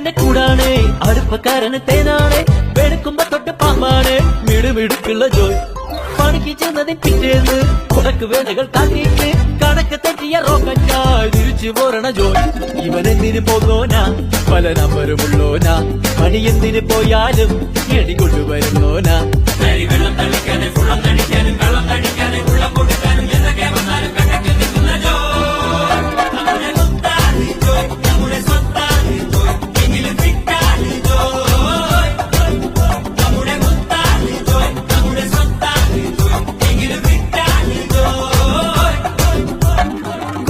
കുരുത്തക്കേടിന്റെ കൂടാണ് അടുപ്പക്കാരന് തേനാണ് വെളുക്കുമ്പോ തൊട്ട് പാമ്പാണ് മിടുമിടുക്കുള്ള ജോയ് പണിക്ക് ചെന്നതിന് പിറ്റേന്ന് കുടക്ക് വേലകൾ കാട്ടിയിട്ട് കണക്ക് തെറ്റിയ റോക്കറ്റായി തിരിച്ചു പോരണ ജോയ് ഇവനെന്തിന് പോകോനാ പല നമ്പരുമുള്ളോനാ പണി എന്തിന് പോയാലും എടി കൊണ്ടുവരുന്നോനാ വെള്ളം തളിക്കാനും വെള്ളം തളിക്കാനും വെള്ളം തളിക്കാനും വെള്ളം കൊടുക്കാനും എന്തൊക്കെ വന്നാലും കണക്ക് നിൽക്കുന്ന ജോയ് നമ്മുടെ സ്വത്താണ് ജോയ് നമ്മുടെ സ്വത്താണ് ജോയ് എങ്കിലും ഫിറ്റാണ് ജോയ് നമ്മുടെ സ്വത്താണ് ജോയ് നമ്മുടെ സ്വത്താണ് ജോയ് എങ്കിലും ഫിറ്റാണ് ജോയ്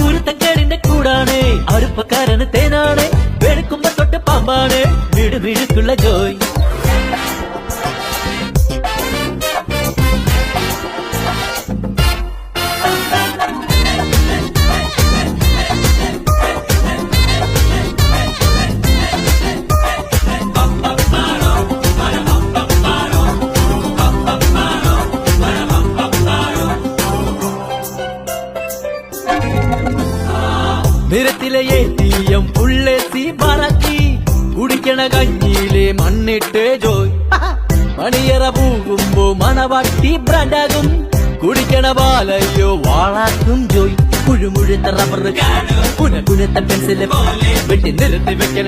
കുരുത്തക്കേടിന്റെ കൂടാണ് അടുപ്പക്കാരന് തേനാണ് വെളുക്കുമ്പോ തൊട്ട് പാമ്പാണ് മിടുമിടുക്കുള്ള ജോയ് നിരത്തിലെ ATM പുള്ളേത്തി പറക്കി കുടിക്കണ കഞ്ഞിയിലെ മണ്ണിട്ട് ജോയ് മണിയറ പോകുമ്പോ മണവാട്ടി ബ്രാൻഡാകും കുടിക്കണ പാലയോ വാളാക്കും ജോയ് കുഴുമുഴുത്ത റബ്ബർ കുനകുനത്ത പെൻസില് വെട്ടി നിരത്തി വെക്കണ